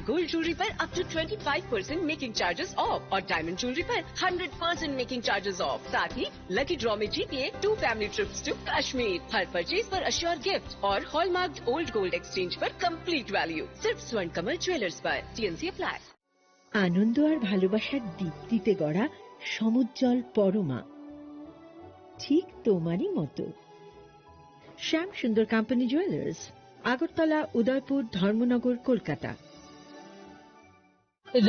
Gold jewellery पर up to 25% making charges off और diamond jewellery पर 100% मेकिंग चार्जेस ऑफ। साथ ही लकी ड्रॉ में जीतिए 2 फैमिली ट्रिप्स टू कश्मीर। हर परचेज पर अश्योर गिफ्ट और हॉलमार्क ओल्ड गोल्ड एक्सचेंज पर कंप्लीट वैल्यू सिर्फ स्वर्ण कमल ज्वेलर्स पर। TNC apply. আনন্দ আর ভালোবাসার দীপ্তিতে গড়া সমুজ্জ্বল পরমা, ঠিক তোমারই মতো। শ্যাম Sundar company jewellers, Agartala, Udaipur, Dharmanagar, Kolkata.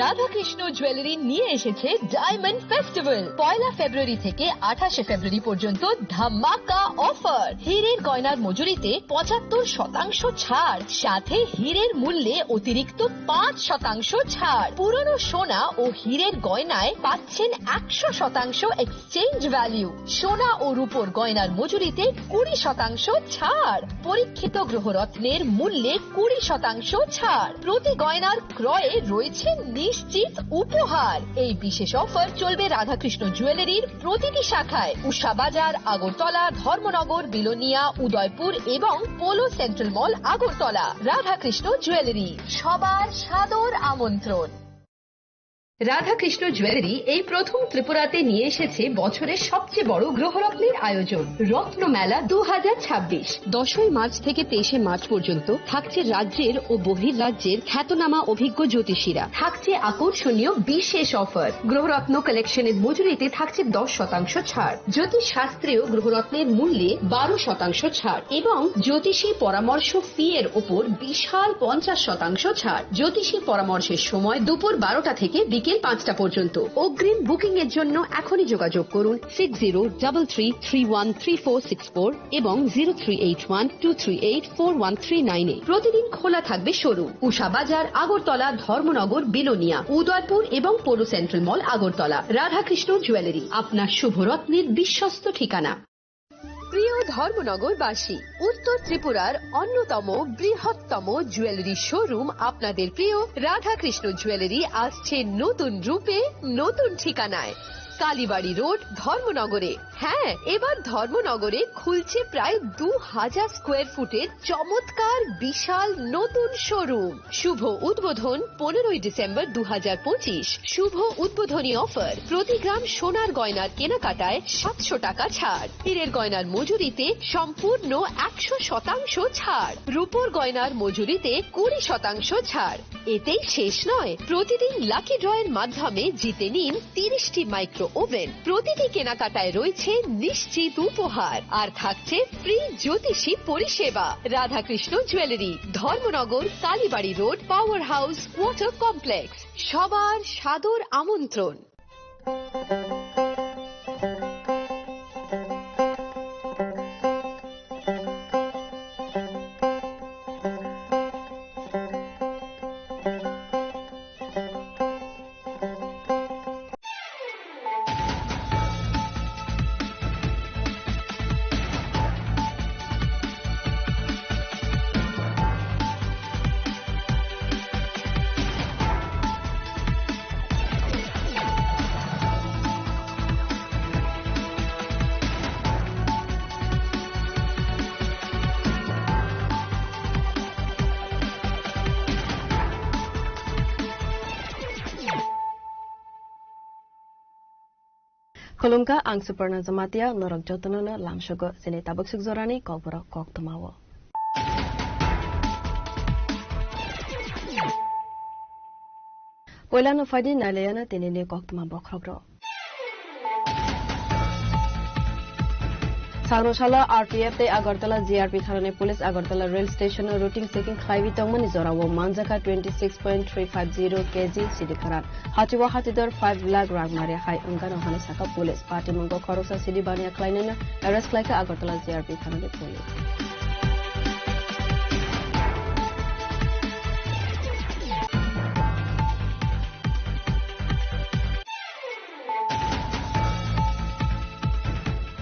Radhakrishna jewellery নিয়ে এসেছে ডায়মন্ড ফেস্টিভ্যাল। 1 ফেব্রুয়ারি থেকে 28 ফেব্রুয়ারি পর্যন্ত ধামাকা অফার। হীরের গয়নার মজুরিতে 75% ছাড়, সাথে হীরের মূল্যে অতিরিক্ত 5% ছাড়। পুরনো সোনা ও হীরের গয়নায় পাচ্ছেন 100% এক্সচেঞ্জ ভ্যালু। সোনা ও রূপোর গয়নার মজুরিতে 20% ছাড়। পরীক্ষিত গ্রহরত্নের মূল্যে 20% ছাড়। প্রতি গয়নার ক্রয়ে রয়েছে নিশ্চিত উপহার। এই বিশেষ অফার চলবে রাধাকৃষ্ণ জুয়েলারির প্রতিটি শাখায়, উষা বাজার, আগরতলা, ধর্মনগর, বিলোনিয়া, উদয়পুর এবং পোলো সেন্ট্রাল মল, আগরতলা। রাধাকৃষ্ণ জুয়েলারি, সবার সাদর আমন্ত্রণ। রাধাকৃষ্ণ জুয়েলারি এই প্রথম ত্রিপুরাতে নিয়ে এসেছে বছরের সবচেয়ে বড় গ্রহরত্নের আয়োজন, রত্নমেলা 2026। 10 মার্চ থেকে 23 মার্চ পর্যন্ত থাকছে রাজ্যের ও বহির্রাজ্যের খ্যাতনামা অভিজ্ঞ জ্যোতিষীরা। থাকছে আকর্ষণীয় বিশেষ অফার। গ্রহরত্ন কালেকশনের মজুরিতে থাকছে 10% ছাড়। জ্যোতিষ শাস্ত্রীয় গ্রহরত্নের মূল্যে 12% ছাড় এবং জ্যোতিষী পরামর্শ ফি এর ওপর বিশাল 50% ছাড়। জ্যোতিষী পরামর্শের সময় দুপুর 12টা থেকে বিকেল 5টা পর্যন্ত। অগ্রিম বুকিং এর জন্য এখনই যোগাযোগ করুন 6033313464 এবং 038123841398। প্রতিদিন খোলা থাকবে শোরুম। উষা বাজার, আগরতলা, ধর্মনগর, বিলোনিয়া, উদয়পুর এবং পোলো সেন্ট্রাল মল, আগরতলা। রাধাকৃষ্ণ জুয়েলারি, আপনার শুভরত্নের বিশ্বস্ত ঠিকানা। প্রিয় ধর্মনগরবাসী, উত্তর ত্রিপুরার অন্যতম বৃহত্তম জুয়েলারি শোরুম আপনাদের প্রিয় রাধাকৃষ্ণ জুয়েলারি আসছে নতুন রূপে, নতুন ঠিকানায়। কালীবাড়ি রোড, ধর্মনগরে। হ্যাঁ, এবার ধর্মনগরে খুলছে প্রায় 2000 স্কোয়ার ফুটের চমৎকার বিশাল নতুন শোরুম। শুভ উদ্বোধন 15 ডিসেম্বর 2025। শুভ উদ্বোধনী অফার, প্রতি গ্রাম সোনার গয়নার কেনাকাটায় 700 টাকা ছাড়। হীরের গয়নার মজুরিতে সম্পূর্ণ 100% ছাড়। রূপোর গয়নার মজুরিতে 20% ছাড়। এতেই শেষ নয়, প্রতিদিন লাকি ড্রয়ের মাধ্যমে জিতে নিন 30টি মাইক্রো ওভেন। প্রতিটি কেনাকাটায় রয়েছে নিশ্চিত উপহার আর থাকছে ফ্রি জ্যোতিষী পরিষেবা। Radhakrishna jewellery, Dharmanagar, Kalibari road, power house, water complex. সবার সাদর আমন্ত্রণ। Kolumka ang Suparna Zamatia norok jotonono lamshogo sini tabuk sugzorani kokboro koktomawo. Poilano fadi nalayana tinini koktoma bokrogro. Sarnoshala RPF te Agartala GRP Tharane Police Agartala Rail Station routing checking khaibi tongmani zorawo manjaka 26.350 kg sidi kharan hatiwa hatidor 5 lakh rang mare khai ungano hane saka police party mongo khorosa sidi bania klainena arrest laika Agartala GRP Tharane Police.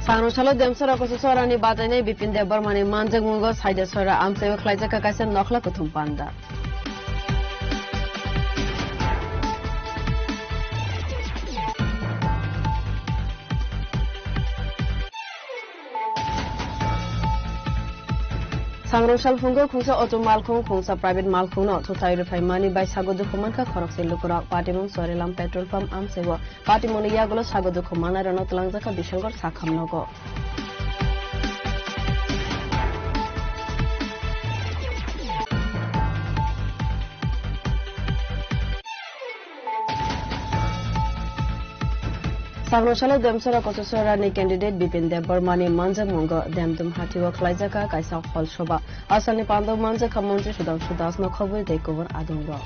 Sarnoshala demsora kososora ni batane bipin debar mane manjak mungo saida sora amseyo khlaijaka kaisa nokhla kuthum panda. Sangrosal Fungo Khungsa Auto Malkhung Khungsa Private Malkhung no Thotai Refinery by Sagodu Khumanka Khorokse Lukura Patimon Sorelam Petrol Pump Amsewa Patimon Yagolo Sagodu Khumana Rano Tlangzaka Bishalgor Sakhamnogo Sangrosala Demsora Kososora ni candidate Bipin Dev Burmani Manja Mongo Demdum Hatiwa Klaizaka Kaisa Hall Shoba Asani Pando Manja Kamonji Shudanshu Das no Khabul takeover Adungro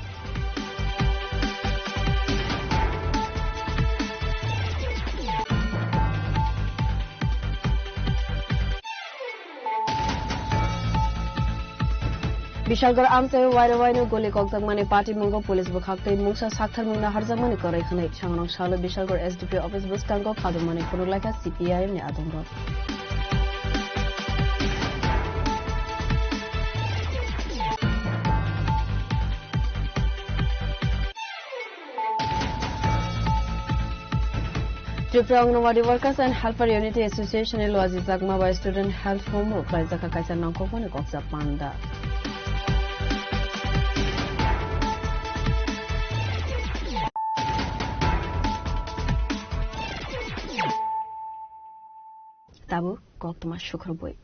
Bishalgor Amse Wairawainu Goli Koktakmani Party Mungo Police Bukhakte Musa Sakhar Muna Harzamani Korekhane Changnong Shalo Bishalgor SDP Office Buskango Khadumani Kurulaka CPIM ni Adungro Tripura Anganwadi Workers and Helper Unity Association Loazi Zagma by Student Health Home Klaizaka Kaisa Nongkopone Koksa Panda Tabu Koktuma Shukrabui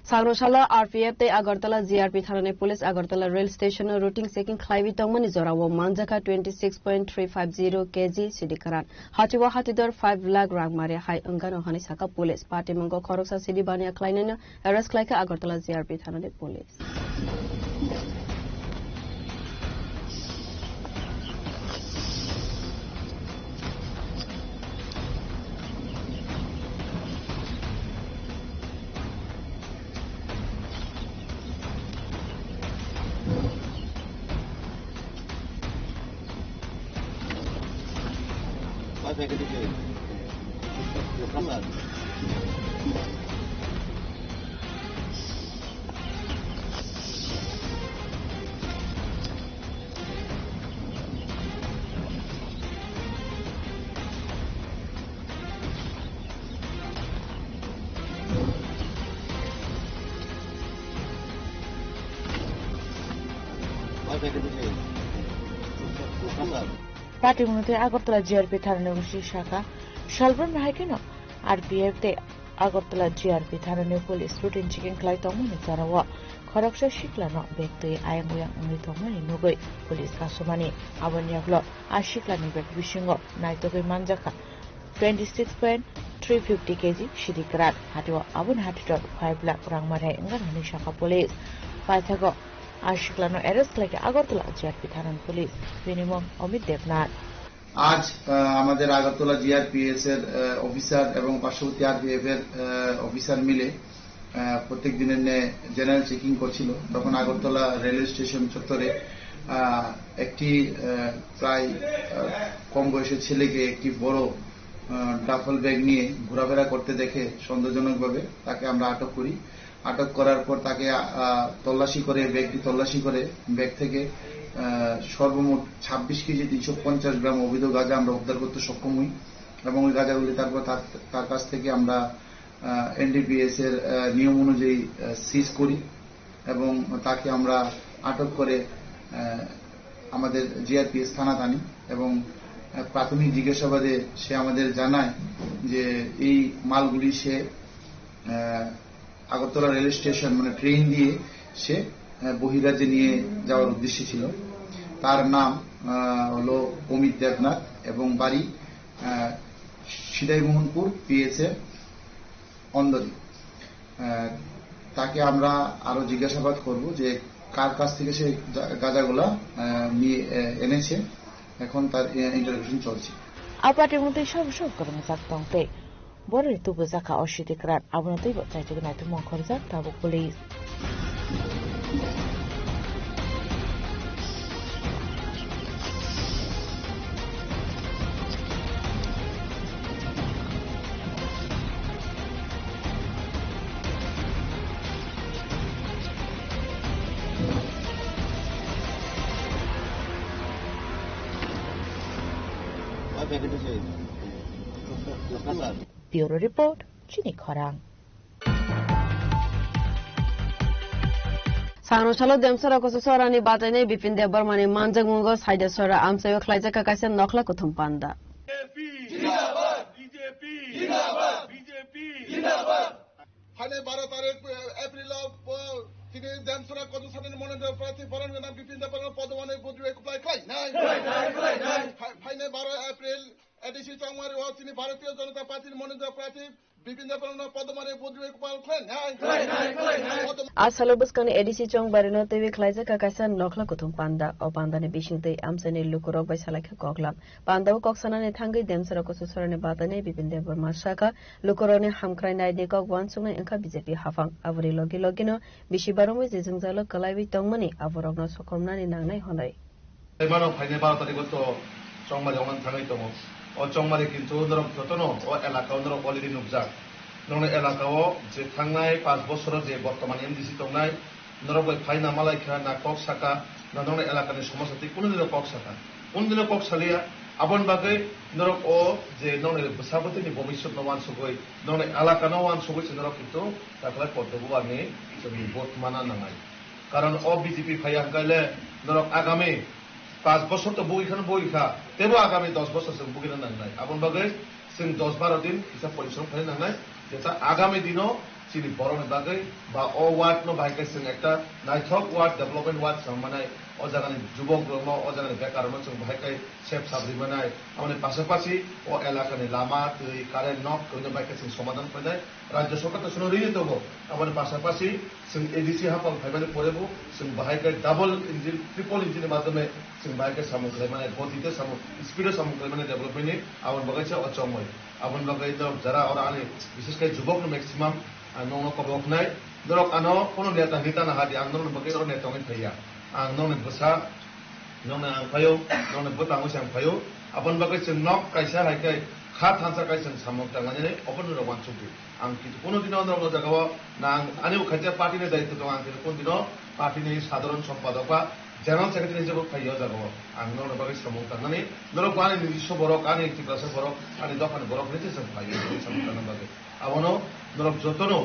Sangrosala RPF te Agartala GRP Tharane Police Agartala Rail Station routing seeking Clive Tongmani Zorawo Manjaka 26.350 kg Sidikaran Hatiwa Hatidor 5 lakh Ragmare High Ungano Hanisaka Police Party Mungo Koroksa Sidibania Kleinena arrest like Agartala GRP Tharane Police Party Munute Agartala GRP Tharane Shaka Shalbran Haikino RPF te Agartala GRP Tharane Police routine chicken Klai Tongmani Zarawa Khoroksha Shikla no Bekte Ayanguyang Tongmani Nugoi Police Kasumani Abanyaglo Ashikla Nibek Vishingo Naitoke Manjaka 26.350 kg Shidikarat Hatiwa Abun Hatidor 5 lakh Rangmare Nganani Shaka Police Paithago Ashikla no arrest like Agartala GRP Tharan Police Minimum Omid Devnath আজ আমাদের Agartala GRPS এর officer এবং পার্শ্ববর্তী RPF এর officer মিলে প্রত্যেক দিনের general checking করছিল তখন আগরতলা রেলওয়ে স্টেশন চত্বরে একটি প্রায় কম বয়সের ছেলেকে একটি বড় ডাফল ব্যাগ নিয়ে ঘোরাফেরা করতে দেখে সন্দেহজনকভাবে তাকে আমরা আটক করি আটক করার পর তাকে তল্লাশি করে ব্যাগ থেকে সর্বমোট 26 কেজি 350 গ্রাম অবৈধ গাঁজা আমরা উদ্ধার করতে সক্ষম হই এবং ওই গাঁজাগুলি তারপর তার কাছ থেকে আমরা এনডিপিএস এর নিয়ম অনুযায়ী সিজ করি এবং তাকে আমরা আটক করে আমাদের জিআরপিএস থানাতে আনি এবং প্রাথমিক জিজ্ঞাসাবাদে সে আমাদের জানায় যে এই মালগুলি সে আগরতলা রেল স্টেশন মানে ট্রেন দিয়ে সে বহিরাজ্যে নিয়ে যাওয়ার উদ্দেশ্য ছিল তার নাম হলো অমিত দেবনাথ এবং বাড়ি সিদাইমোহনপুর পিএসএ অন্দরি তাকে আমরা আরো জিজ্ঞাসাবাদ করব যে কার কাছ থেকে সে গাঁজাগুলা নিয়ে এনেছে এখন তার ইন্টারভিউ চলছে আপাতের মধ্যে সব কর্মচারী তংতে বড় তুবু জাকা অস্বীকার আবনতেই চাইতে নাইতো মঙ্খরজাক তাবুক police Bureau Report, Chini Khorang. Sangrosalo demsara kososora ni batane Bipin Debarmani Manjang Mungo Saidasora Amsayo Klaijaka Kaisen Nokla Kutum Panda. Hane 12 তারিখ এপ্রিল তিনি দেমসরা কত সালের মনোনয়ন প্রার্থী বরণ নাম বিপিন দেববর্মা পদমনে বুদ্রুয়ে কুপ্লাই খাই নাই ফাইনে 12 এপ্রিল এডিসি চংমারি ও তিনি ভারতীয় জনতা পার্টির মনোনয়ন প্রার্থী বিপিন দেববর্মা পদমনে বুদ্রুয়ে কুপ্লাই খাই নাই Asalo buskani edisi chong barino tewi Klaijaka Kaisen Nokla Kutum Panda o pandane bishingte amsani lukurok bai salakha koklam panda o koksanane thangai demsara kososorane batane Bipin Debarmar shaka lukurone hamkrai nai de kok wan sungai engka BJP hafang avuri logi logino bishi baromoi jejungjalo kalaiwi tongmani avorokno sokomnani nangnai honai mano phaine 12 tarikh to chongmari ongan thangai tongo o chongmari kintu norok jotono o elaka norok already nukjak নন এলাকাও যে থাংনাই 5 বছর যে বর্তমান MDC তংনাই নরক ফাইনা মালাইখা না cock সাকা না নন এলাকার সমস্যাতে কোনদিন কক সাকা কোনদিন কক সালিয়া আবন বাগে নরক ও যে নন বসাবতিনি ভবিষ্যৎ নওয়ান সগৈ নন এলাকা নওয়ান সগৈ নরক কিন্তু তাকলা পদ্মবু আমি জমি ভোট মানা নাঙাই কারণ ও বিজেপি ফাইয়া গাইলে নরক আগামী 5 বছর তো বইখা তেবো আগামী 10 বছর সে বুগিনা নাঙাই আবন বাগে जों 10-12 दिन हिसाब परिश्रम खालामनानै जेता आगामी दिनो सिनि बरन बागै बा अ वार्ड नो बाइकै जों एकटा नायथक वार्ड डेभलपमेन्ट वार्ड सामनाय अ जागानि जुबक ग्रुप अ जागानि बेकार नो जों बाइकै सेफ साबरि बनाय आमने पासापासि अ एलाकानि लामा दै कारेन्ट नक कइनो बाइकै जों समाधान फैनाय राज्य सरकार तो सुनो रिनि दङ आमने पासापासि जों एडिसि हाफां फाइबानि परेबो जों बाइकै डाबल इन्जिन ट्रिपल इन्जिन माध्यमे जों बाइकै सामु खालामनाय गतिते सामु स्पिडे सामु खालामनाय डेभलपमेन्टनि आवन बगाइसे अचमय आवन बगाइ जरा और आनि विशेषकै जुबक मैक्सिमाम नोनो कबकनाय दरक आनो कोनो नेता हिता ना हादि आं नोनो बगे रो नेता नgai थैया आं नोनो बसा नोनो आं फायो नोनो बता मुसां फायो आबन बगे जों नक काइसा हायकै खा थानसा काइसन सामक तांगाने अपन रो वानसुबि आं कितु कोनो दिनो नोनो जागाव ना आनि खाइसा पार्टीनि दायित्व दं आं कोनो दिनो पार्टीनि साधारण सम्पादक बा जनरल सेक्रेटारि हिसाबै फायो जागाव आं नोनो बगे सामक तांगाने नोनो पानि निजिस्व बरक आनि टिप्रासा बरक आनि दखान बरक निजे जों फायो सामक तांगाने बगे आवनो नरक जतनो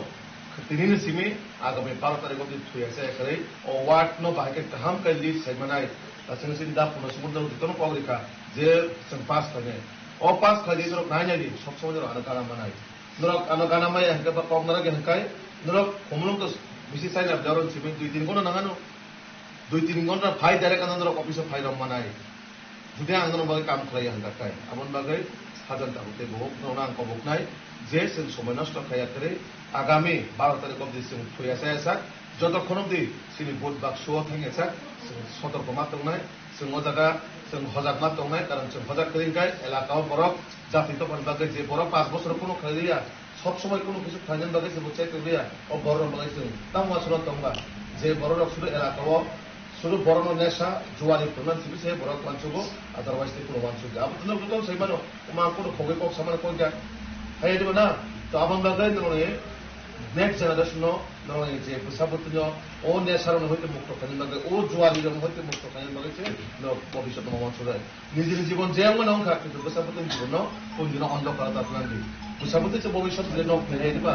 तिनिनो सिमी आगामी 12 तारिख अब्दि थुयासे एखरै अ वार्ड नो बाहायके गाहाम काइलि साइमानाय दासिम सिदा पुनो समुद्र जतनो पगरिखा जे जों पास थाने अ पास खालि नरक नायनायनि सब समय नरक आना मानाय नरक आना गाना माय हके बा पगनरा गे हकाय नरक हमलुं तो बिसि साइना दारन सिमी 2-3 घन्टा नागानो 2-3 घन्टा फाइ डाइरेक्ट आना नरक अफिस फाइ रम मानाय जुदि आं नरक बागै काम खालाय हंगाखाय आमन बागै हाजन दाबुते बहुत नौना आं कबकनाय जे जों समय नष्ट खायाखै आगामी 12 तारिख अब्दि जों थुयासे एसाक जतक्षण अब्दि सिनि भोट बाक्सुआव थांगेसाक जों सतर्कमा दंनाय जों अजागा जों हजागमा दंनाय कारण जों हजाग करिंखाय एलाकाव बरक जातितो बागै जे बरक 5 बছর কোনো खालिया सब समय কোনো কিছু ফাইनान बागै जों बुचाय करिया अ बरन बागै जों तामवा सुरत दंबा जे बरक सुरु एलाकाव सुरु बरन नेसा जुवानि प्रमाण सिबिसे बरक वानसुगो अदरवाइज ते कोनो वानसुगो आबुतनो गुतो सैमानो मा कोनो खगे कक सामान कोइगा हायदिबो ना तो आबन बागै नोने नेक्स्ट जनरेशन नोने जे बुसाबुतनो ओ नेसारनो हयते मुक्त खानि बागै ओ जुवानि हयते मुक्त खानि बागै से न भविष्यत मा वानसुराय निजिनि जीवन जेंग न अंखा किन्तु बुसाबुतनो जीवन कोन दिन अंधकार दातलांगि बुसाबुतनो जे भविष्यत जे न फेरायदिबा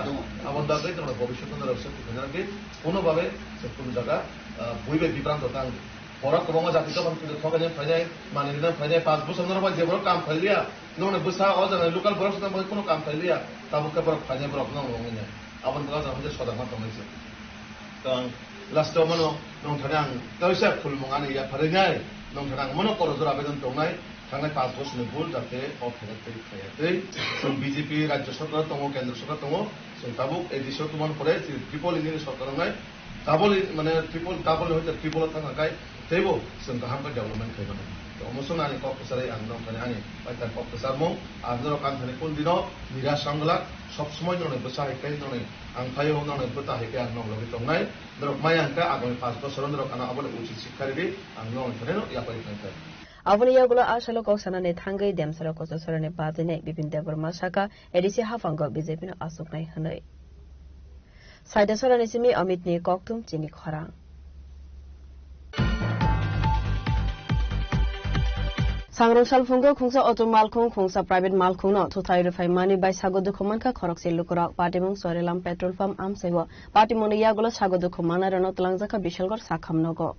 आबन बागै नोने भविष्यत न रक्षक खानांगि कोनो बागै से कोनो जागा बयबो बिब्रांत तांगि बरक गोबां जातिखौ बांसिन थगायनो फायनाय मानिनो फायनाय 5 बोसोर नरबाय जेबो काम खालिया नोने बुसा अ जाना लोकाल बरक सदा कोनो काम खालिया ताबुका बरक फायनाय बरक नंगौने आबन बगा जाहाथे सदामा दंनायसो तो लास्टआव मनो नोंथाने आं तैसा खुलमुङानि या फारिनाय नोंथाने आं मनो करजर आवेदन दंनाय थांनाय 5 बोसोरनि भुल जाहाथे अफेरेटै खायाखै जों बीजेपी राज्य सरकार दङ केन्द्र सरकार दङ जों ताबुक एडिसि तुमान परे ट्रिपल इन्जिन सरकार नाय डाबल माने डाबल हयतो ट्रिपल थांगाय तेबो जों गाहाम डेभलपमेन्ट खालामनो तो अमसों आनि कक्राझार आं नोंथाने आनि बायता कक्राझार मुं आंजों कान्थानि कोन दिनो निराश आंगला सब समय नोने बसायकै नोने आं फायो नोने बताहैकै आं नंगलि दंनाय दरक माय आंका आगामी 5 बोसोर नरक आना आबले उचित शिक्षारि आं नोंथाने यापाय फायखाय Avuni yagulo asalo koksanane thangai demsara kososorane batine Bipin Debarmar shaka edisi hafango BJP no asuknai hanai Saidasora nisimi Amit ni koktum chini khorang Sangrong Salfungo Kungsa Auto Malkung Kungsa Private Malkung no Tutai Refaimani by Sagodu Komanka Korokse Lukura Patimung Sorelam Petrol Pump Amsego Patimoni Yagola Sagodu Komana Rano Tlangzaka Bishalgor Sakam Nogo.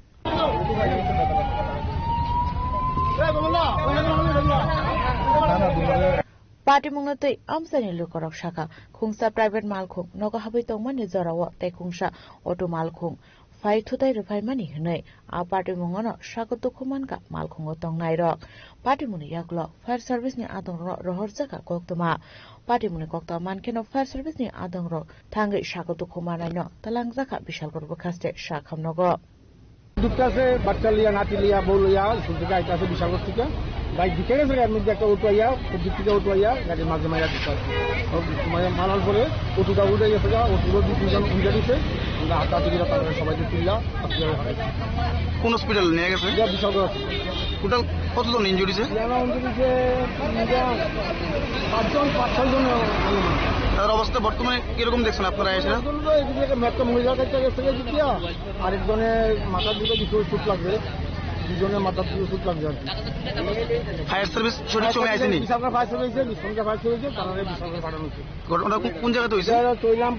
Patimungate Amsani Lukorok Shaka Kungsa Private Malkung Noga Habitong Zorawa Te Kungsa Auto Malkung Fai Tutai Refaimani Hene A Patimungono Sagodu Komanka Malkung Otong Nairok Patimuni Yaglo Fire Service ni Adong Rohorzaka Koktoma Patimuni Kokta Mankeno Fire Service ni Adong Ro Tangi Sagodu Komana no Talangzaka Bishalgor Bakaste Shakam Nogo Dukase Batalia Natilia Bolia Suzuka Itase Bishalgotika by the Keres Ramidaka Utoya, Utika Utoya, that is Mazamaya Malal Bore, Utuka Uda Yafa, Utuka Division Unjarise, and the Hatatika Sabajilla, Kun hospital near Bishalgo. What is the injuries? তার অবস্থা বর্তমানে কিরকম দেখছেন আপনারা এসে এদিকে metro মহিলা কাছে গেছে জিতিয়া আরেকজনের মাথার দিকে কিছু সুট লাগবে দুজনের মাথার দিকে সুট লাগবে আর ফায়ার সার্ভিস সঠিক সময় আসেনি বিশালগড় ফায়ার সার্ভিসে বিশালগড় ফায়ার সার্ভিসে তারপরে বিশালগড় পাঠানো হচ্ছে ঘটনাটা কোন জায়গাতে হয়েছে চৈলাম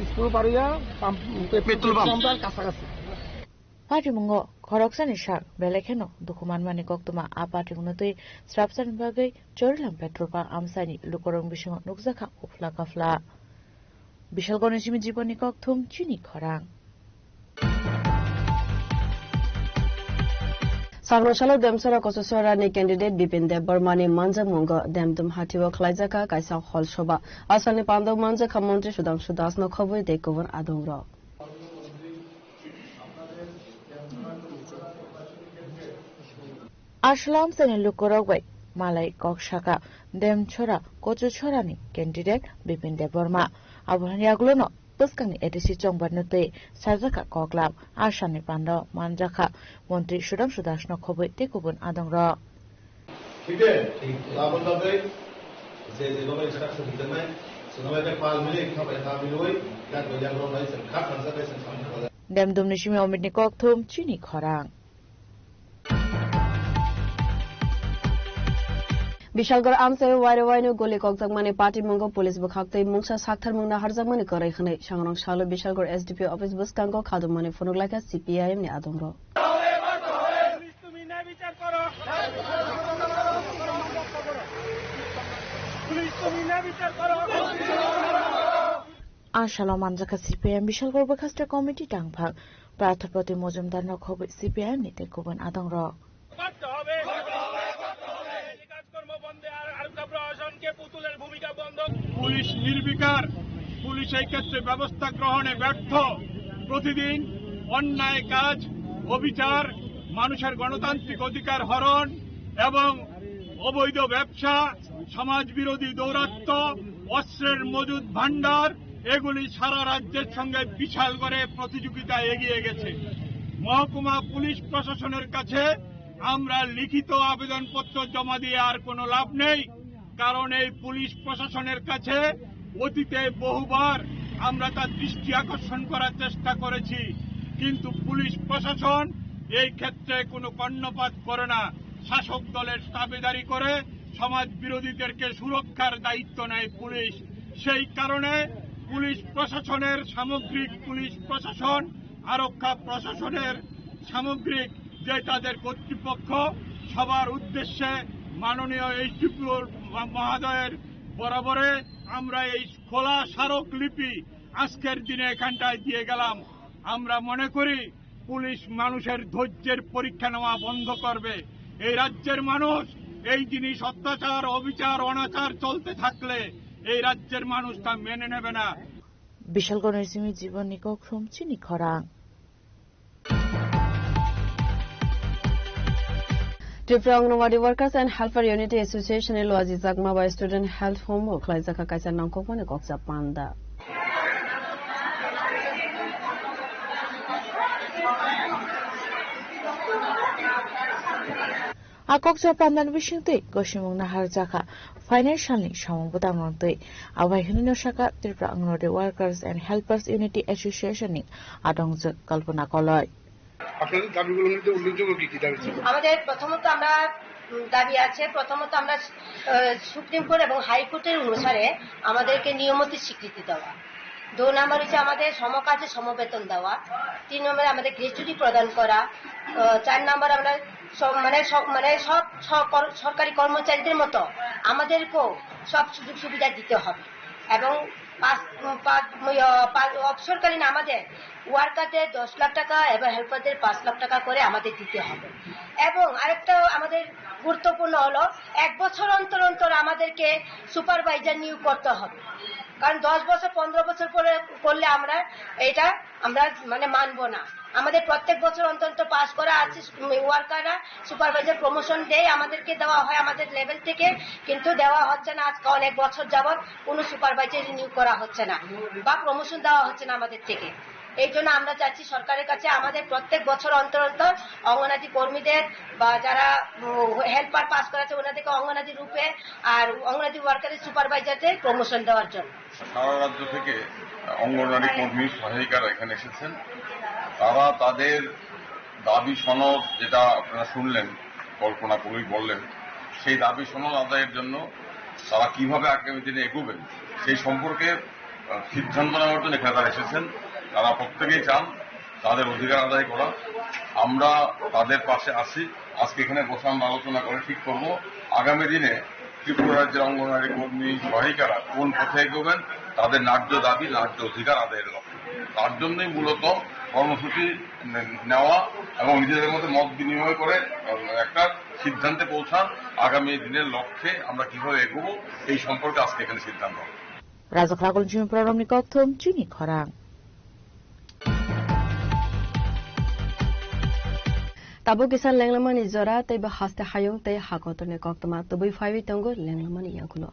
স্কুল পাড়িয়া পেট্রোল পাম্পের কাছাকাছি Patimungo Koroksan Ishak Belekeno Dukuman Mani Koktuma A Patimunate Strapsan Bagay Jorlam Petropa Amsani Lukorong Bishon Nukzaka Ufla Kafla Bishalgonishimi Jiboni Koktum Chini Korang Sangrosalo Demsora Kososora ni candidate Bipin Debormani Manja Mungo Demdum Hatiwa Klaizaka Kaisa Holshoba Asani Pando Manja Kamonti Sudam Sudas no Kovoy Dekovan Adongro Ashlam Sani Lukorogway Malay Kokshaka Dem Chora Kochu Chorani candidate Bipin Deborma Abhanyaglono Puskani Edisi Chongbanute Sajaka Koklab Ashani Pando Manjaka Montri Sudam Sudas no Kovoy Dekobun Adongro Dem Dumnishimi Omidni Koktum Chini Korang Bishalgor Amse Wairwainu Goli Kokzakmani Party Mungo Police Bukakte Mungsha Sakthar Mungna Harzakmani Korekhane Shangrong Shalo Bishalgor SDP Office Buskango Khadumani Fonuglaka CPIM ni Adongro Ashalo Manjaka CPIM Bishalgor Bakaster Committee Tangphak Prathapati Mojumdar no Khobe CPIM ni Tekoban Adongro police নির্বিকার police এই ক্ষেত্রে ব্যবস্থা গ্রহণে ব্যর্থ প্রতিদিন অন্যায় কাজ অবিচার মানুষের গণতান্ত্রিক অধিকার হরণ এবং অবৈধ ব্যবসা সমাজ বিরোধী দৌরাত্ম্য অস্ত্রের মজুদ ভান্ডার এগুলি সারা রাজ্যের সঙ্গে বিশাল করে প্রতিযোগিতা এগিয়ে গেছে মহকুমা পুলিশ প্রশাসনের কাছে আমরা লিখিত আবেদনপত্র জমা দিয়ে আর কোনো লাভ নেই কারণ এই পুলিশ প্রশাসনের কাছে অতীতে বহুবার আমরা তার দৃষ্টি আকর্ষণ করার চেষ্টা করেছি কিন্তু পুলিশ প্রশাসন এই ক্ষেত্রে কোনো কর্ণপাত করে না শাসক দলের দাবিদারি করে সমাজ বিরোধীদেরকে সুরক্ষার দায়িত্ব নেয় পুলিশ সেই কারণে পুলিশ প্রশাসনের সামগ্রিক পুলিশ প্রশাসন আরক্ষা প্রশাসনের সামগ্রিক যে তাদের কর্তৃপক্ষ সবার উদ্দেশ্যে মাননীয় এইচডিপি মহোদয়ের বরাবরে আমরা এই খোলা স্মারকলিপি আজকের দিনে এখানটায় দিয়ে গেলাম আমরা মনে করি পুলিশ মানুষের ধৈর্যের পরীক্ষা নেওয়া বন্ধ করবে এই রাজ্যের মানুষ এই জিনিস অত্যাচার অবিচার অনাচার চলতে থাকলে এই রাজ্যের মানুষ তা মেনে নেবে না বিশালগড়ের সিমি জীবন নিকোম চিনি খরাং Tripura Anganwadi Workers and Helper Unity Association in Loazi Zagma by Student Health Home Klaizaka Kaisa Nangkokmane Koksa Panda. Akoksa Pandan Vishinte Goshimung Naharzaka Financially Shamubudang Nonte Awahino Shaka Tripura Anganwadi Workers and Helpers Unity Association Adongzak Kalpana Koloi. আমাদের প্রথমত আমরা দাবি আছে। প্রথমত আমরা supreme court এবং হাইকোর্টের অনুসারে আমাদেরকে নিয়মিত স্বীকৃতি দেওয়া। 2 নম্বর হচ্ছে আমাদের সমকাজে সমবেতন দেওয়া। 3 নম্বরে আমাদের গ্র্যাচুইটি প্রদান করা। 4 নম্বর আমরা সব সরকারি কর্মচারীদের মতো আমাদেরকেও সব সুযোগ সুবিধা দিতে হবে এবং অবসরকালীন আমাদের ওয়ার্কারদের 10 লাখ টাকা এবং হেল্পারদের 5 লাখ টাকা করে আমাদের দিতে হবে। এবং আরেকটা আমাদের গুরুত্বপূর্ণ হলো 1 বছর অন্তর অন্তর আমাদেরকে সুপারভাইজার নিয়োগ করতে হবে। কারণ 10 বছর 15 বছর পরে করলে আমরা মানবো না। আমাদের প্রত্যেক বছর অন্তত পাস করা আছে ওয়ার্কাররা সুপারভাইজার প্রমোশন দেয়, আমাদেরকে দেওয়া হয় আমাদের লেভেল থেকে, কিন্তু দেওয়া হচ্ছে না। আজকে অনেক বছর যাবৎ কোনো সুপারভাইজার রিনিউ করা হচ্ছে না বা প্রমোশন দেওয়া হচ্ছে না আমাদের থেকে। এই জন্য আমরা চাচ্ছি সরকারের কাছে আমাদের প্রত্যেক বছর অন্তর অন্তর অঙ্গনাদি কর্মীদের বা যারা হেল্পার পাস করেছে ওনাদেরকে অঙ্গনাদি রূপে আর অঙ্গনাদি ওয়ার্কারের সুপারভাইজারদের প্রমোশন দেওয়ার জন্য। সারা রাজ্য থেকে অঙ্গনওয়াড়ি কর্মী সহায়িকারা এখানে এসেছেন। তারা তাদের দাবি সনদ, যেটা আপনারা শুনলেন, কল্পনা করেই বললেন, সেই দাবি সনদ আদায়ের জন্য তারা কিভাবে আগামী দিনে এগোবেন সেই সম্পর্কে সিদ্ধান্ত নেওয়ার জন্য এখানে তারা এসেছেন। তারা প্রত্যেকেই চান তাদের অধিকার আদায় করা। আমরা তাদের পাশে আছি। আজকে এখানে বসে আমরা আলোচনা করে ঠিক করব আগামী দিনে ত্রিপুরা রাজ্যের অঙ্গনওয়াড়ি কর্মী সহায়িকারা কোন পথে এগোবেন তাদের ন্যায্য দাবি, ন্যায্য অধিকার আদায়ের লক্ষ্যে। তার জন্যই মূলত কর্মসূচি নেওয়া এবং নিজেদের মধ্যে মত বিনিময় করে একটা সিদ্ধান্তে পৌঁছান আগামী দিনের লক্ষ্যে আমরা কিভাবে এগোবো এই সম্পর্কে আজকে এখানে সিদ্ধান্ত হবে। Razak Ragul Jim Program Nikotum Chini Khorang. Tabo kisan lenglaman izora tay ba haste hayong tay hakotone koktama tobai five tongo lenglaman yakulo.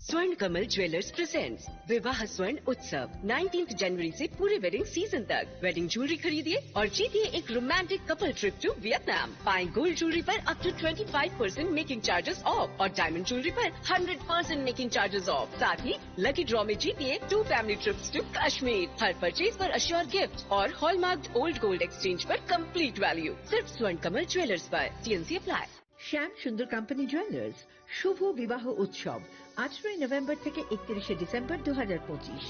स्वर्ण कमल ज्वेलर्स प्रेजेंट्स विवाह स्वर्ण उत्सव 19 जनवरी से पूरे वेडिंग सीजन तक। वेडिंग ज्वेलरी खरीदिए और जीतिए एक romantic couple trip to Vietnam. पाएं गोल्ड ज्वेलरी पर up to 25% making charges off और डायमंड ज्वेलरी पर 100% मेकिंग चार्जेस ऑफ। साथ ही लकी ड्रॉ में जीतिए 2 फैमिली ट्रिप्स टू कश्मीर। हर परचेज पर अश्योर गिफ्ट और हॉलमार्क ओल्ड गोल्ड एक्सचेंज पर कंप्लीट वैल्यू सिर्फ स्वर्ण कमल ज्वेलर्स पर। TNC apply. Shyam Sundar company jewellers শুভ বিবাহ উৎসব 18 নভেম্বর থেকে 31 ডিসেম্বর 2025।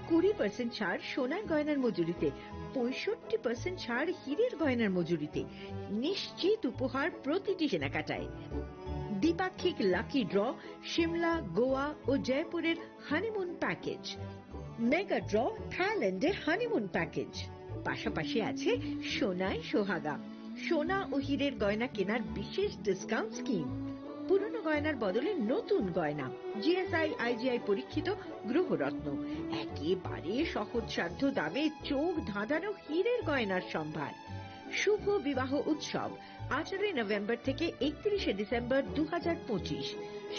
20% ছাড় সোনার গয়নার মজুরিতে, 65% ছাড় হীরের গয়নার মজুরিতে, নিশ্চিত উপহার প্রতিটি কেনাকাটায়। দ্বিপাক্ষিক লাকি ড্র, শিমলা, গোয়া ও জয়পুরের হানিমুন প্যাকেজ, মেগা ড্র থাইল্যান্ডের হানিমুন প্যাকেজ। পাশাপাশি আছে সোনায় সোহাগা, সোনা ও হীরের গয়না কেনার বিশেষ ডিসকাউন্ট স্কিম। পুরনো গয়নার বদলে নতুন গয়না, GSI IGI পরীক্ষিত গ্রহরত্ন, একেবারে সহজসাধ্য দামে চোখ ধাঁধানো হীরের গয়নার সম্ভার। শুভ বিবাহ উৎসব 18 নভেম্বর থেকে 31 ডিসেম্বর 2025।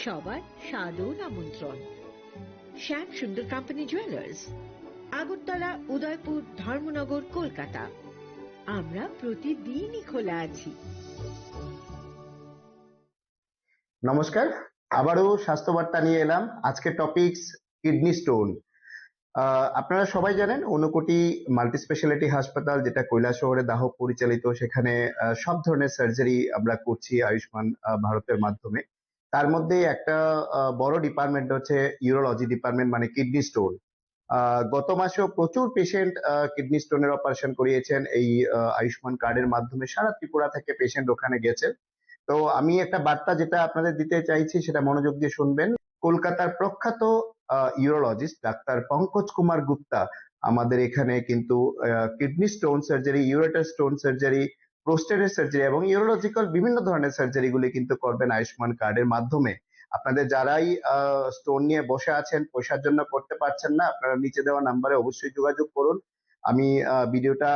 সবার সাদর আমন্ত্রণ। শ্যাম সুন্দর কোম্পানি জুয়েলার্স, আগরতলা, উদয়পুর, ধর্মনগর, কলকাতা। আমরা প্রতিদিনই খোলা আছি। নমস্কার, আবারও স্বাস্থ্যবার্তা নিয়ে এলাম। আজকে টপিকস কিডনি স্টোন। আপনারা সবাই জানেন ঊনকোটি মাল্টি স্পেশালিটি হাসপাতাল, যেটা কৈলাসহরে দাহ পরিচালিত, সেখানে সব ধরনের সার্জারি আমরা করছি আয়ুষ্মান ভারতের মাধ্যমে। তার মধ্যে একটা বড় ডিপার্টমেন্ট হচ্ছে ইউরোলজি ডিপার্টমেন্ট, মানে কিডনি স্টোন। গত মাসেও প্রচুর পেশেন্ট কিডনি স্টোনের অপারেশন করিয়েছেন এই আয়ুষ্মান কার্ডের মাধ্যমে। সারা ত্রিপুরা থেকে পেশেন্ট ওখানে গেছেন। তো আমি একটা বার্তা যেটা আপনাদের দিতে চাইছি সেটা মনোযোগ দিয়ে শুনবেন। কলকাতার প্রখ্যাত ইউরোলজিস্ট ডাক্তার পঙ্কজ কুমার গুপ্তা আমাদের এখানে কিন্তু kidney stone surgery, ureter stone surgery, প্রোস্টেটের সার্জারি এবং ইউরোলজিক্যাল বিভিন্ন ধরনের সার্জারি গুলি কিন্তু করবেন আয়ুষ্মান কার্ডের মাধ্যমে। আপনাদের যারাই স্টোন নিয়ে বসে আছেন, পয়সার জন্য করতে পারছেন না, আপনারা নিচে দেওয়া নাম্বারে অবশ্যই যোগাযোগ করুন। আমি ভিডিওটা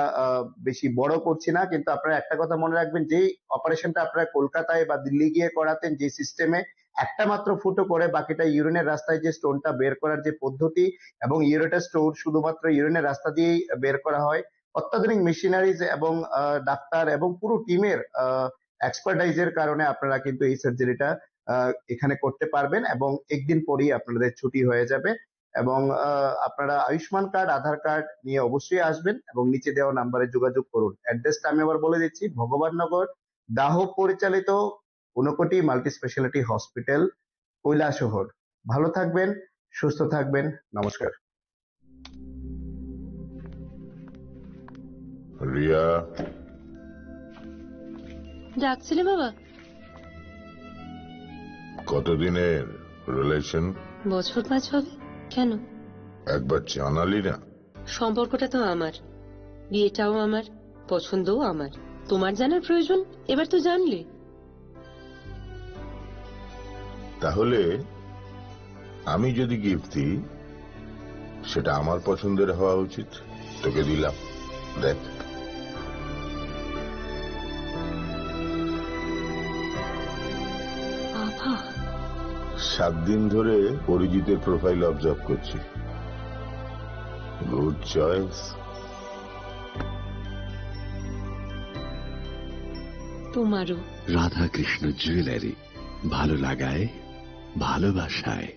বেশি বড় করছি না, কিন্তু আপনারা একটা কথা মনে রাখবেন, যে অপারেশনটা আপনারা কলকাতায় বা দিল্লি গিয়ে করাতেন, যে সিস্টেমে একটা মাত্র ফুটো করে বাকিটা ইউরিনের রাস্তায় যে স্টোনটা বের করার যে পদ্ধতি, এবং ইউরেটার স্টোন শুধুমাত্র ইউরিনের রাস্তা দিয়েই বের করা হয়। অত্যাধুনিক মেশিনারিজ এবং ডাক্তার এবং পুরো টিমের এক্সপার্টাইজের কারণে আপনারা কিন্তু এই সার্জারিটা এখানে করতে পারবেন এবং একদিন পরেই আপনাদের ছুটি হয়ে যাবে। এবং আপনারা আয়ুষ্মান কার্ড, আধার কার্ড নিয়ে অবশ্যই আসবেন এবং নিচে দেওয়া নাম্বারে যোগাযোগ করুন। অ্যাড্রেসটা আমি আবার বলে দিচ্ছি, ভগবাননগর দাহ পরিচালিত Unakoti multi speciality hospital, Kailashahar. ভালো থাকবেন, সুস্থ থাকবেন, নমস্কার। রিয়া, ডাকছিলে বাবা? কতদিনের রিলেশন? বছর 5 হবে। কেন? একবার জানালি না? সম্পর্কটা তো আমার, বিয়েটাও আমার, পছন্দও আমার। তোমার জানার প্রয়োজন, এবার তো জানলে। তাহলে আমি যদি গিফট দিই সেটা আমার পছন্দের হওয়া উচিত। তোকে দিলাম, দেখ। বাবা, 7 দিন ধরে অরিজিতের প্রোফাইল অবজার্ভ করছি। Good choice. তোমারও। রাধাকৃষ্ণ জুয়েলারি, ভালো লাগায় ভালোবাসায়।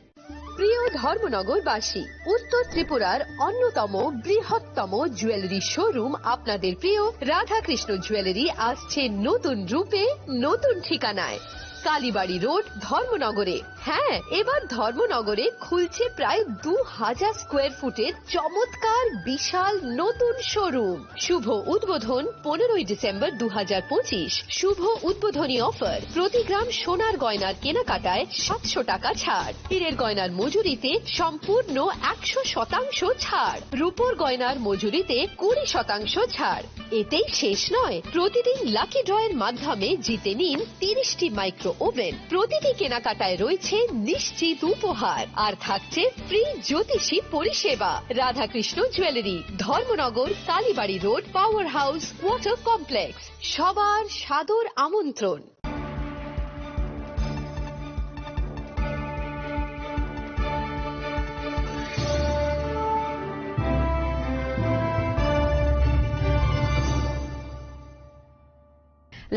প্রিয় ধর্মনগরবাসী, উত্তর ত্রিপুরার অন্যতম বৃহত্তম জুয়েলারি শোরুম আপনাদের প্রিয় রাধাকৃষ্ণ জুয়েলারি আসছে নতুন রূপে, নতুন ঠিকানায়, কালীবাড়ি রোড, ধর্মনগরে। হ্যাঁ, এবার ধর্মনগরে খুলছে প্রায় 2000 স্কোয়ার ফুটের চমৎকার বিশাল নতুন শোরুম। শুভ উদ্বোধন 15ই ডিসেম্বর 2025। শুভ উদ্বোধনী অফার, প্রতি গ্রাম সোনার গয়নার কেনাকাটায় 700 টাকা ছাড়, হীরের গয়নার মজুরিতে সম্পূর্ণ 100% ছাড়, রূপোর গয়নার মজুরিতে 20% ছাড়। এতেই শেষ নয়, প্রতিদিন লাকি ড্রয়ের মাধ্যমে জিতে নিন 30টি মাইক্রো ওভেন। প্রতিটি কেনাকাটায় রয়েছে নিশ্চিত উপহার, আর থাকছে ফ্রি জ্যোতিষী পরিষেবা। Radhakrishna jewellery, Dharmanagar, Kalibari road, power house, water complex. সবার সাদর আমন্ত্রণ।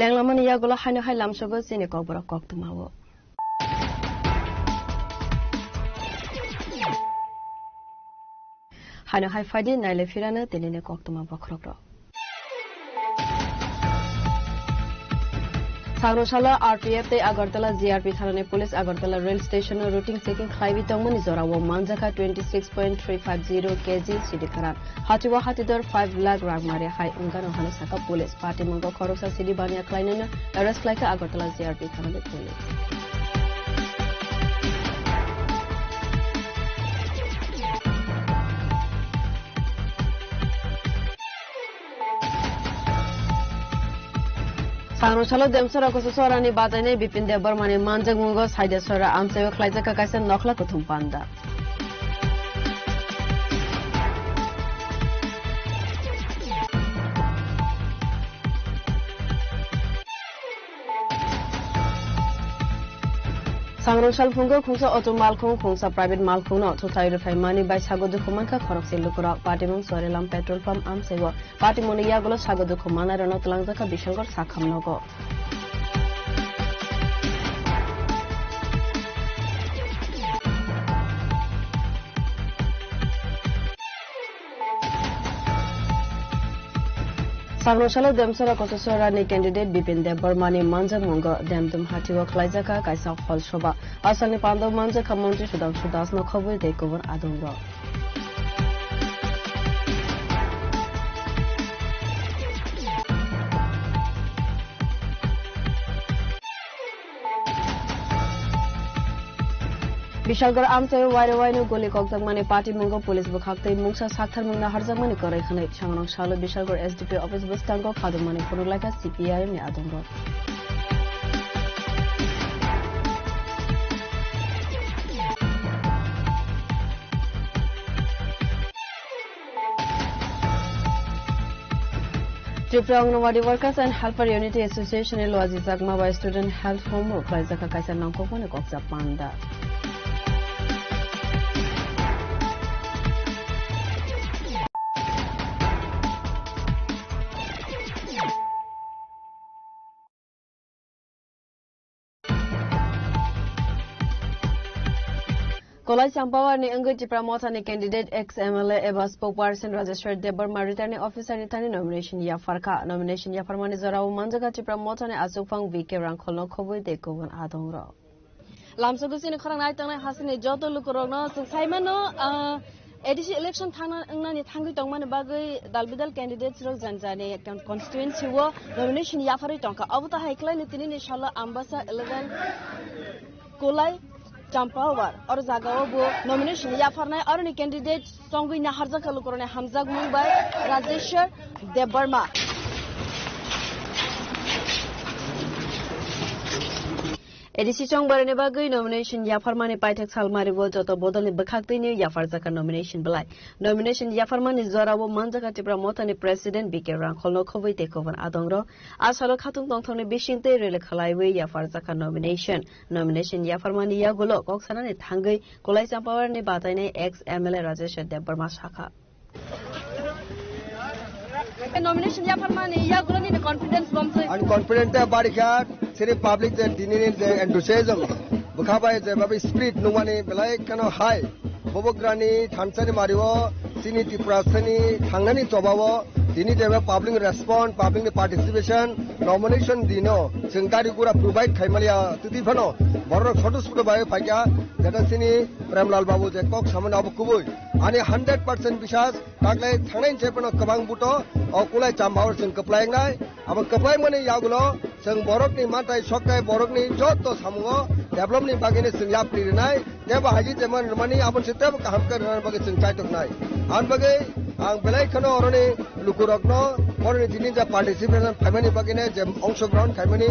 লেংলামান ইয়াগুলো হাইনো হাই লামসবো চিনি কবর কক্তমাবো। হাইনো হাই ফাইডি নাইলে ফিরানো তেলিনে কক্তমা বখরগ্র। সাংরসালা RPF te Agartala GRP থানানে পুলিশ আগরতলা রেল স্টেশনে রুটিং চেকিং খাইবি তংমনি জরাও মানজাকা 26.350 কেজি সিডি খারান হাতিওয়া হাতিদর 5 লাখ রাগমারে হাই উঙ্গানো হানে সাকা পুলিশ পার্টি মঙ্গ খরকসা সিডি বানিয়া ক্লাইনানা অ্যারেস্ট লাইকা আগরতলা GRP থানানে police. Sangrusalo demsora khususora ni badane bipin de barmani manjang mungo saide sora amsayo khlaijaka kaisa nokhla kuthum panda. Sangrusal phungo khungsa auto malkhung khungsa private malkhung no thothai rifai mani bai sagodu khumanka khorok sel lokura patimon sorelam petrol pump amsego patimon yagulo sagodu khumana rano tlangjaka bishalgor sakhamnogo. Sangrusalo demsora kotosora ni candidate bipin de barmani manjang mungo demdum hatiwa khlaijaka kaisa hol shoba asani pando manjaka mantri sudanshu das no khobor de kobor adongo. Bishalgor amsayo waire waino goli kokjangmani party mungo police bukhaktai mungsa sakthar mungna harjangmani korai khane sangrong salo Bishalgor SDP office bustango khadumani phonulaika CPI ni adongo. Tripura Anganwadi Workers and Helper Unity Association e loaji jagma by student health home khlaijaka kaisa nangko phone kokja panda. Kolai Champawa ni Angui Chipra Motha ni candidate ex-MLA eba spokesperson Rajeshwar Debarma returning officer ni tani nomination ya farka. Nomination ya farmani Zorawo Manjaka Chipra Motha ni Asukfang VK Rangkholno Khoboi Dekobon Adongra. Lamsogusini Khorangnai Tangnai Hasini Joto Lukorogno Saimano ADC election thana ni thangi tongmani bagai dalbidal candidates rok janjani constituency wo nomination ya fari tongka abuta haiklai ni tini ni shala ambasa 11 Kolai Champawar or Zagawa bo nomination ya farnai or ni candidate tongui na harja kalu korone Hamza Mumbai Rajeshwar Debarma ADC Chongbar ni bagai nomination ya farmani Paitek Salmari bo joto bodol ni bakhakti ni ya farzaka nomination belai nomination ya farmani Zorawo Manjaka Chipra Motha ni president BK Rangkholno Khoboi Tekoban Adongro asalo khatung tongthong ni bishingte rele khalaiwe ya farzaka nomination ya farmani ya gulo koksana ni thangai Kolai Champawar ni batai ni ex MLA Rajeshwar Debarma Shakha nomination ya farmani ya gulo ni confidence bomb and confident body khat siri public the dinin the enthusiasm bukhabai the babi spirit numani belai kano high bobograni thansani mariwo sini tiprasani thangani tobawo dini deba public response public participation nomination dino singkari gura provide khaimalia tudi phano borok chotu chotu bai phaiya jada sini Premlal Babu je kok samana abu kubui ani 100% bisas taklai thangnai chepano kabang buto o Kolai Champawar sing kaplai ngai aba kaplai mani yagulo sing borok ni matai sokai borok ni joto samungo develop ni bagini sing yap pri nai deba haji jeman mani abon siteb kaham kar bagi sing chai tok nai an bagai ang belai khano oroni lukurokno oroni dini ja participation family bagine je অংশগ্রহণ family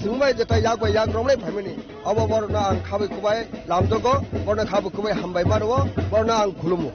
singmai jeta yak ba yak romlai family abo borna ang khabai kubai lamjogo borna khabai kubai hambai marwo borna ang khulumu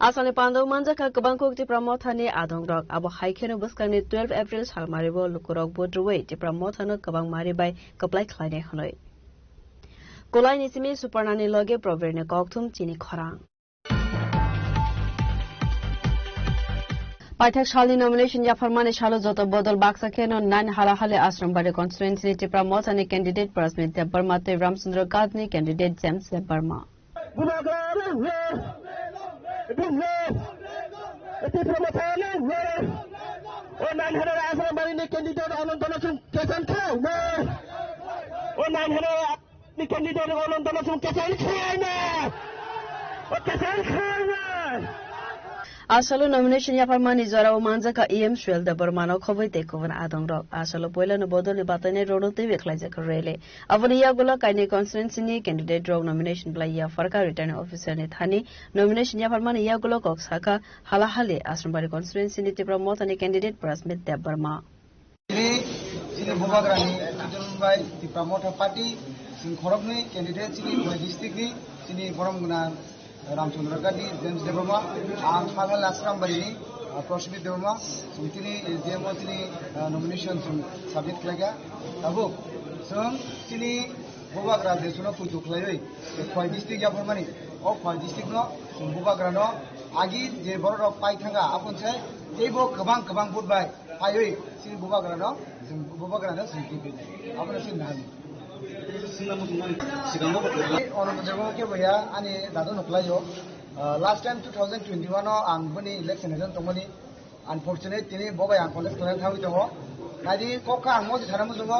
Asani Pandu Manjaka Kabangkok Chipra Motha ni Adongrok abo haikeno buskani 12 April salmaribo lukurok bodruwe Chipra Motha no kabang mari bai kaplai khlaine honoi Kolai ni simi Suparnani loge proverne kokthum chini khorang Paitek Shali nomination ya farmani shalo joto bodol baksa keno 9 halahale ashram bare constituency Chipra Motha ni candidate Prasmit Debarma te Ramchandra Gad ni candidate James Debarma Asalo nomination ya farmani Zorawo Manjaka EM Shwel Debarma no khoboi tekoban adongrok asalo poila no bodoli batane rono te beklai jakrele avani ya gola kaini constituency ni candidate rog nomination blai ya farka returning officer ni thani nomination ya farmani ya gola kok saka halahale asrambari constituency ni Chipra Motha ni candidate Prasmit Debarma sini bobagrani Bai Chipra Motha party sing khorokni candidate sini district ni sini boromguna Ramchandra Gad James Debarma ang Pangal Asram Barini Prasmit Debarma sini JMO sini nomination subject laga abu sini bobagra desuno kujuk lai khoi district ya formani o khoi district no bobagra no agi je borok pai thanga apun sai ebo kabang bud bai ayoi sini bobagra no sini apun sini nani last time 2021 ang bani election election tomani unfortunate tini bobai ang collect klan thawi tomo nadi kokka ang mo tharamu jongo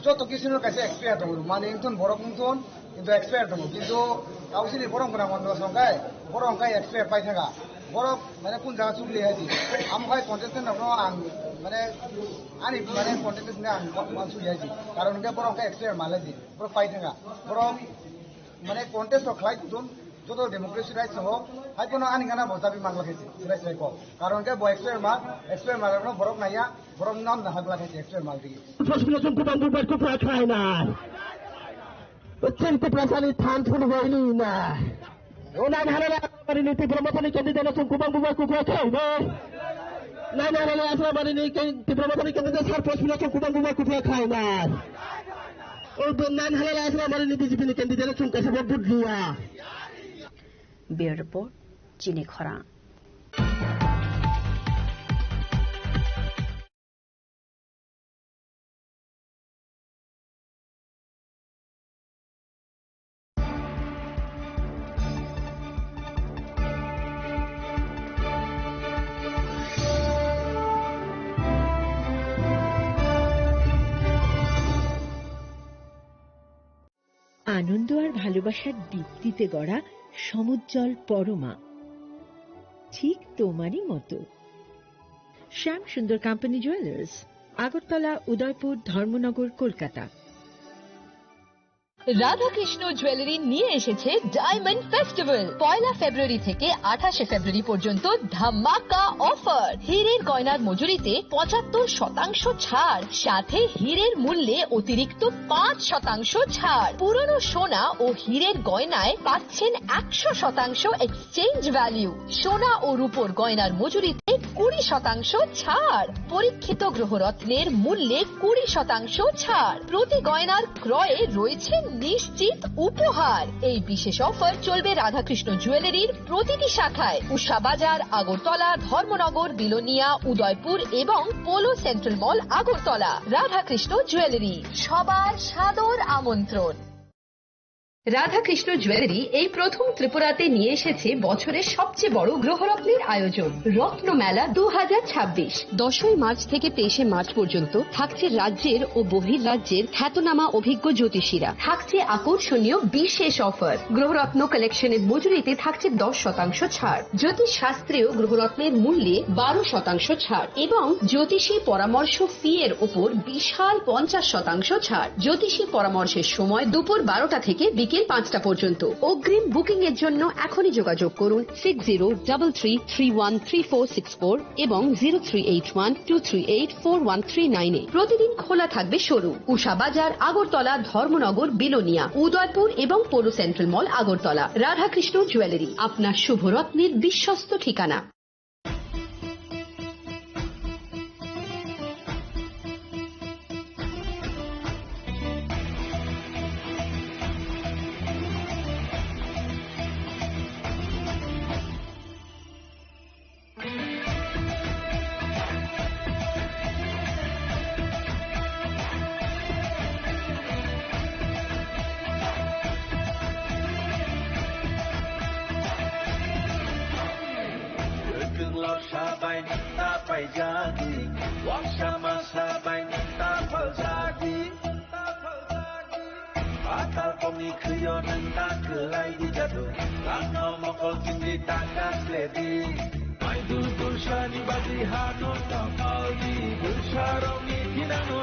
joto kisino kaise expert tomo mane ington borok ington কিন্তু expert tomo কিন্তু kausini borong kuna mondo songkai expert pai thanga borok mane kun jaga chukli haji amkai contestant no ang mane ani mane contestant ne ang mansu haji karon ke borong kai expert malaji borok pai thanga borok mane contest to khlai tun যত democracy rights সহ high কোনো আনি গানা বজাবি মাগলাখাইছে সিলাই সিলাই কম কারণ কে বয় এক্সপেয়ার মাল বরফ নাইয়া বরফ নাম না হাগলাখাইছে এক্সপেয়ার মাল দিকে ফসফিনেশন কুপান বুবার কুপরা খায় না চেন কুপরা সানি থান ফুল হইনি না ওনান হালালা পারি নীতি ব্রহ্মপানি ক্যান্ডিডেট আছেন কুপান বুবার কুপরা খায় না না না না আসলে পারি নীতি ব্রহ্মপানি ক্যান্ডিডেট স্যার ফসফিনেশন কুপান বুবার কুপরা খায় না ও নান হালালা আসলে পারি নীতি বিজেপি ক্যান্ডিডেট আছেন কাছে বুট দিয়া বিয়ার রিপোর্ট চিনি খরা আনন্দ আর ভালোবাসার দীপ্তিতে গড়া সমুজ্জ্বল পরমা, ঠিক তোমারই মতো। শ্যাম Sundar company jewellers, Agartala, Udaipur, Dharmanagar, Kolkata. Radhakrishna jewellery নিয়ে এসেছে ডায়মন্ড ফেস্টিভ্যাল। 1 ফেব্রুয়ারি থেকে 28 ফেব্রুয়ারি পর্যন্ত ধামাকা অফার। হীরের গয়নার মজুরিতে 75% ছাড়, সাথে হীরের মূল্যে অতিরিক্ত 5% ছাড়। পুরনো সোনা ও হীরের গয়নায় পাচ্ছেন 100% এক্সচেঞ্জ ভ্যালু। সোনা ও রূপোর গয়নার মজুরিতে 20% ছাড়। পরীক্ষিত গ্রহরত্নের মূল্যে 20% ছাড়। প্রতি গয়নার ক্রয়ে রয়েছে নিশ্চিত উপহার। এই বিশেষ অফার চলবে রাধাকৃষ্ণ জুয়েলারির প্রতিটি শাখায়, উষা বাজার, আগরতলা, ধর্মনগর, বিলোনিয়া, উদয়পুর এবং পোলো সেন্ট্রাল মল, আগরতলা। রাধাকৃষ্ণ জুয়েলারি, সবার সাদর আমন্ত্রণ। রাধাকৃষ্ণ জুয়েলারি এই প্রথম ত্রিপুরাতে নিয়ে এসেছে বছরের সবচেয়ে বড় গ্রহরত্নের আয়োজন, রত্ন মেলা 2026। 10 মার্চ থেকে 23 মার্চ পর্যন্ত থাকছে রাজ্যের ও বহির্রাজ্যের খ্যাতনামা অভিজ্ঞ জ্যোতিষীরা। থাকছে আকর্ষণীয় বিশেষ অফার। গ্রহরত্ন কালেকশনের মজুরিতে থাকছে 10% ছাড়। জ্যোতিষ শাস্ত্রীয় গ্রহরত্নের মূল্যে 12% ছাড় এবং জ্যোতিষী পরামর্শ ফি এর উপর বিশাল 50% ছাড়। জ্যোতিষী পরামর্শের সময় দুপুর 12টা থেকে বিকেল 5টা পর্যন্ত। অগ্রিম বুকিং এর জন্য এখনই যোগাযোগ করুন 6033313464 এবং 038123841339 এ। প্রতিদিন খোলা থাকবে শোরুম। উষা বাজার, আগরতলা, ধর্মনগর, বিলোনিয়া, উদয়পুর এবং পোলো সেন্ট্রাল মল, আগরতলা। রাধাকৃষ্ণ জুয়েলারি, আপনার শুভরত্নের বিশ্বস্ত ঠিকানা। Shani Bazi Hano Tapaldi, Busharoni Hinano